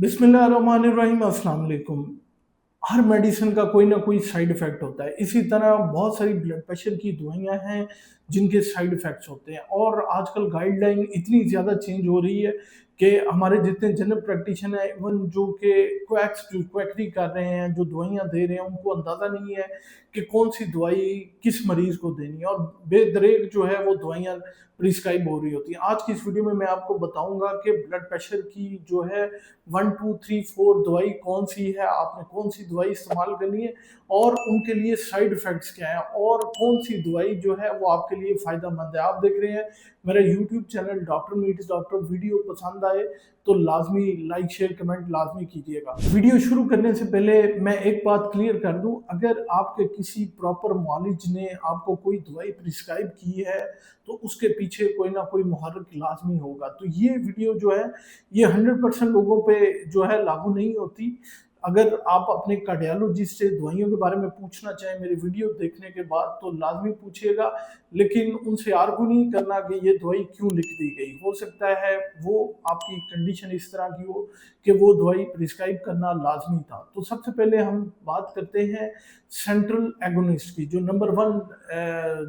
बिस्मिल्लाहिर्रहमानिर्रहीम, अस्सलाम वालेकुम। हर मेडिसिन का कोई ना कोई साइड इफ़ेक्ट होता है। इसी तरह बहुत सारी ब्लड प्रेशर की दवाइयाँ हैं जिनके साइड इफ़ेक्ट्स होते हैं और आजकल गाइडलाइन इतनी ज़्यादा चेंज हो रही है कि हमारे जितने जनरल प्रैक्टिशनर हैं, इवन जो कि क्वैकरी कर रहे हैं, जो दवाइयाँ दे रहे हैं, उनको अंदाज़ा नहीं है कि कौन-सी दवाई किस मरीज़ को देनी है और बेदरेक जो है वो दवाइयाँ प्रिस्क्राइब हो रही होती हैं। आज की इस वीडियो में मैं आपको बताऊँगा कि ब्लड प्रेशर की जो है 1, 2, 3, 4 दवाई कौन-सी है, आपने कौन-सी दवाई इस्तेमाल करनी है और उनके लिए साइड इफ़ेक्ट्स क्या हैं और कौन-सी दवाई जो है वो आपके लिए फ़ायदेमंद है। आप देख रहे हैं मेरा YouTube channel doctor meets doctor. Video पसंद आए तो लाज़मी लाइक, शेयर, कमेंट लाज़मी कीजिएगा। वीडियो शुरू करने से पहले मैं एक बात क्लियर कर दूँ, अगर आपके किसी प्रॉपर मुआलिज ने आपको कोई दवाई प्रिस्क्राइब की है, तो उसके पीछे कोई ना कोई मुहर्रिक लाज़मी होगा। तो ये वीडियो जो है ये 100% लोगों पे जो है लागू नहीं होती। अगर आप अपने कार्डियोलॉजिस्ट से दवाइयों के बारे में पूछना चाहें मेरी वीडियो देखने के बाद तो लाज़मी पूछिएगा, लेकिन उनसे आर्ग्यू नहीं करना कि ये दवाई क्यों लिख दी गई। हो सकता है वो आपकी कंडीशन इस तरह की हो कि वो दवाई प्रिस्क्राइब करना लाज़मी था। तो सबसे पहले हम बात करते हैं सेंट्रल एगोनिस्ट की, जो नंबर 1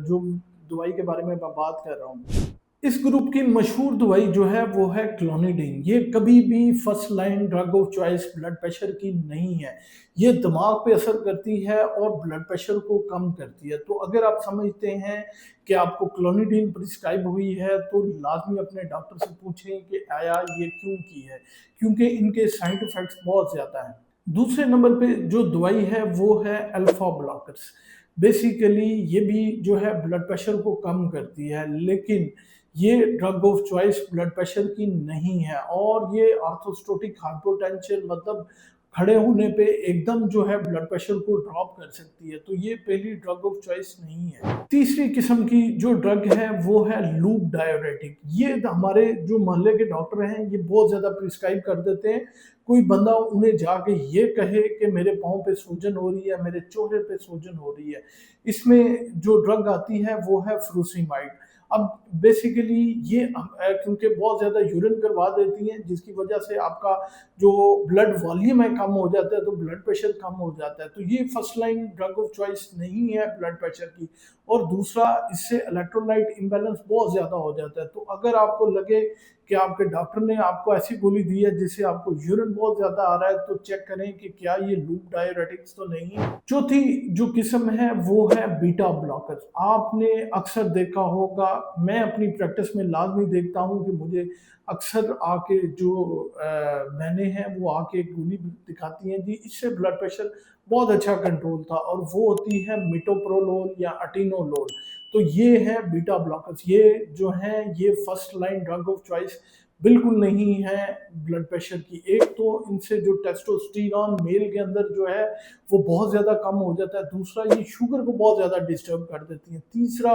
जो दवाई के बारे में मैं बात कर रहा हूँ। इस ग्रुप की मशहूर दवाई जो है वो है क्लोनिडीन। ये कभी भी first line drug of choice blood pressure की नहीं है। ये दिमाग पे असर करती है और ब्लड प्रेशर को कम करती है। तो अगर आप समझते हैं कि आपको क्लोनिडीन प्रिस्क्राइब हुई है तो लाजमी अपने डॉक्टर से पूछें कि आया ये क्यों की है, क्योंकि इनके साइड इफ़ेक्ट्स बहुत ज़्यादा हैं। दूसरे नंबर पे जो दवाई है वो है अल्फा ब्लॉकर्स। बेसिकली ये भी जो है ब्लड प्रेशर को कम करती है, लेकिन ये drug of choice blood pressure की नहीं है और ये ऑर्थोस्टोटिक हाइपोटेंशन मतलब खड़े होने पे एकदम जो है ब्लड प्रेशर को ड्रॉप कर सकती है। तो ये पहली ड्रग ऑफ चॉइस नहीं है। तीसरी किस्म की जो ड्रग है वो है लूप डायरेटिक। ये हमारे जो मोहल्ले के डॉक्टर हैं ये बहुत ज़्यादा प्रिस्क्राइब कर देते हैं। कोई बंदा उन्हें जाके ये कहे कि मेरे पाँव पे सूजन हो रही है, मेरे चेहरे पे सूजन हो रही है, इसमें जो ड्रग आती है वो है फ्रूसिमाइड। अब बेसिकली ये क्योंकि बहुत ज़्यादा यूरिन करवा देती हैं जिसकी वजह से आपका जो ब्लड वॉल्यूम है कम हो जाता है, तो ब्लड प्रेशर कम हो जाता है। तो ये first line drug of choice नहीं है ब्लड प्रेशर की। और दूसरा, इससे इलेक्ट्रोलाइट इम्बैलेंस बहुत ज़्यादा हो जाता है। तो अगर आपको लगे कि आपके डॉक्टर ने आपको ऐसी गोली दी है जिससे आपको यूरिन बहुत ज़्यादा आ रहा है, तो चेक करें कि क्या ये लूप डायरेटिक्स तो नहीं है। चौथी जो किस्म है वो है बीटा ब्लॉकर्स। आपने अक्सर देखा होगा, मैं अपनी प्रैक्टिस में लाजमी देखता हूँ कि मुझे अक्सर आके जो बहनें हैं वो आके एक गोली दिखाती हैं, जी इससे ब्लड प्रेशर बहुत अच्छा कंट्रोल था, और वो होती है मिटोप्रोलोल या अटिनोलोल। तो ये है बीटा ब्लॉकर्स। ये जो हैं ये first line drug of choice बिल्कुल नहीं है ब्लड प्रेशर की। एक तो इनसे जो टेस्टोस्टेरोन मेल के अंदर जो है वो बहुत ज़्यादा कम हो जाता है। दूसरा, ये शुगर को बहुत ज़्यादा डिस्टर्ब कर देती है। तीसरा,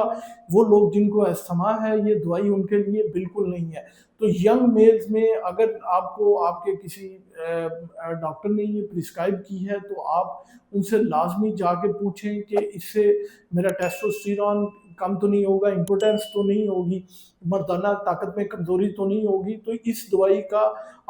वो लोग जिनको अस्थमा है ये दवाई उनके लिए बिल्कुल नहीं है। तो यंग मेल्स में अगर आपको आपके किसी डॉक्टर ने ये प्रिस्क्राइब की है तो आप उनसे लाजमी जाके पूछें कि इससे मेरा टेस्टोस्टेरोन कम तो नहीं होगा, इम्पोर्टेंस तो नहीं होगी, मर्दाना ताकत में कमज़ोरी तो नहीं होगी। तो इस दवाई का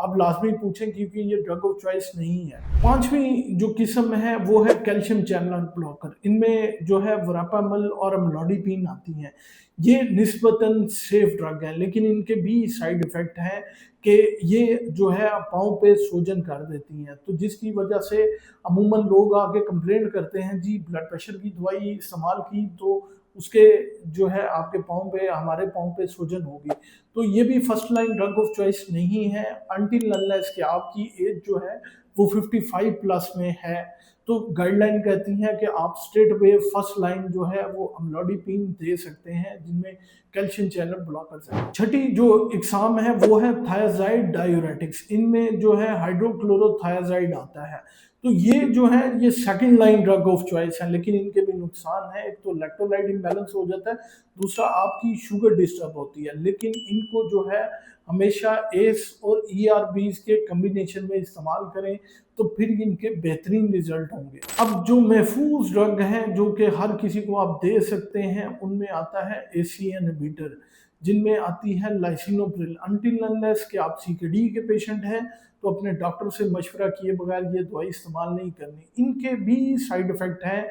आप लाजमी पूछें क्योंकि ये ड्रग ऑफ चॉइस नहीं है। पांचवी जो किस्म है वो है कैल्शियम चैनल ब्लॉकर। इनमें जो है वरापामल और अमलोडिपिन आती हैं। ये निस्बतन सेफ ड्रग है, लेकिन इनके भी साइड इफ़ेक्ट हैं कि ये जो है पाँव पे सूजन कर देती हैं। तो जिसकी वजह से अमूमन लोग आके कंप्लेंट करते हैं, जी ब्लड प्रेशर की दवाई इस्तेमाल की तो उसके जो है आपके पाँव पे, हमारे पाँव पे सूजन होगी। तो ये भी first line drug of choice नहीं है अनटिल अनलेस कि आपकी एज जो है वो 55 प्लस में है। तो गाइडलाइन कहती हैं कि आप स्ट्रेट अवे फर्स्ट लाइन जो है वो अमलोडिपिन दे सकते हैं, जिनमें कैल्शियम चैनल ब्लॉकर्स है। छठी जो इकसाम है वो है थायजाइड डायूरेटिक्स। इनमें जो है हाइड्रोक्लोरोथायजाइड आता है। तो ये जो है ये second line drug of choice है, लेकिन इनके भी नुकसान है। एक तो इलेक्ट्रोलाइट इम्बैलेंस हो जाता है, दूसरा आपकी शुगर डिस्टर्ब होती है। लेकिन इनको जो है हमेशा एस और ईआरबीज के कम्बिनेशन में इस्तेमाल करें तो फिर इनके बेहतरीन रिजल्ट होंगे। अब जो महफूज ड्रग हैं जो कि हर किसी को आप दे सकते हैं, उनमें आता है एसी इनहिबिटर, जिनमें आती है लाइसिनोप्रिल। अनटिल अनलेस कि आप सीकेडी के पेशेंट हैं तो अपने डॉक्टर से मशवरा किए बगैर ये दवाई इस्तेमाल नहीं करनी। इनके भी साइड इफ़ेक्ट हैं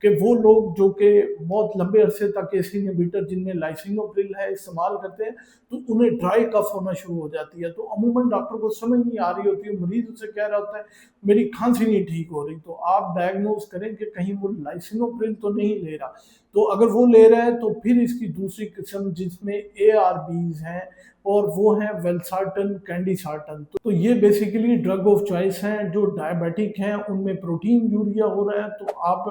कि वो लोग जो कि बहुत लंबे अरसे तक एसी इनहिबिटर जिनमें लाइसिनोप्रिल है इस्तेमाल करते हैं, तो उन्हें ड्राई कफ होना शुरू हो जाती है। तो अमूमन डॉक्टर को समझ नहीं आ रही होती है, मरीज उससे कह रहा होता है मेरी खांसी नहीं ठीक हो रही, तो आप डायग्नोज करें कि कहीं वो लाइसिनोप्रिल तो नहीं ले रहा। तो अगर वो ले रहा है तो फिर इसकी दूसरी किस्म जिसमें एआरबीज हैं और वो हैं वेलसार्टन, कैंडीसार्टन। तो ये बेसिकली ड्रग ऑफ चॉइस हैं। जो डायबिटिक हैं उनमें प्रोटीन यूरिया हो रहा है तो आप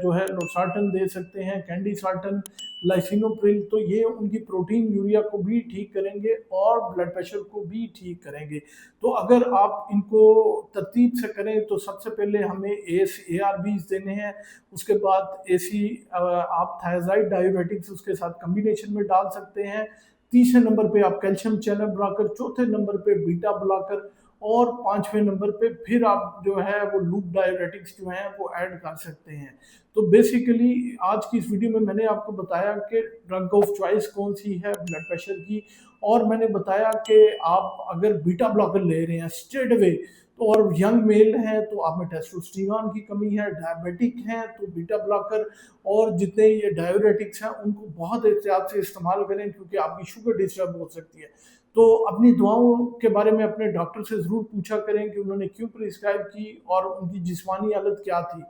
जो है लोसार्टन दे सकते हैं, कैंडीसार्टन, लाइसिनोप्रिल। तो ये उनकी प्रोटीन यूरिया को भी ठीक करेंगे और ब्लड प्रेशर को भी ठीक करेंगे। तो अगर आप इनको तरतीब से करें तो सबसे पहले हमें एआरबीज देने हैं, उसके बाद एसी आप थायराइड डायूरेटिक्स उसके साथ कम्बिनेशन में डाल सकते हैं। तीसरे नंबर पे आप कैल्शियम चैनल ब्लॉकर, चौथे नंबर पे बीटा ब्लॉकर और पांचवें नंबर पे फिर आप जो है वो लूप डायूरेटिक्स जो हैं वो ऐड कर सकते हैं। तो बेसिकली आज की इस वीडियो में मैंने आपको बताया कि ड्रग ऑफ चॉइस कौन सी है ब्लड प्रेशर की, और मैंने बताया कि आप अगर बीटा ब्लॉकर ले रहे हैं स्ट्रेट अवे तो, और यंग मेल हैं तो आप में टेस्टोस्टेरोन की कमी है, डायबिटिक हैं तो बीटा ब्लॉकर और जितने ये डायूरेटिक्स हैं उनको बहुत एहतियात से इस्तेमाल करें क्योंकि आपकी शुगर डिस्टर्ब हो सकती है। तो अपनी दवाओं के बारे में अपने डॉक्टर से ज़रूर पूछा करें कि उन्होंने क्यों प्रिस्क्राइब की और उनकी जिस्मानी हालत क्या थी।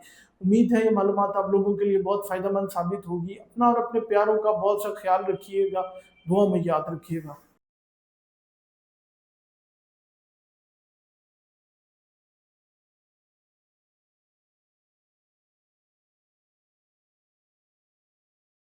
उम्मीद है ये मालूमात आप लोगों के लिए बहुत फ़ायदेमंद साबित होगी। अपना और अपने प्यारों का बहुत सा ख्याल रखिएगा, दुआ में याद रखिएगा।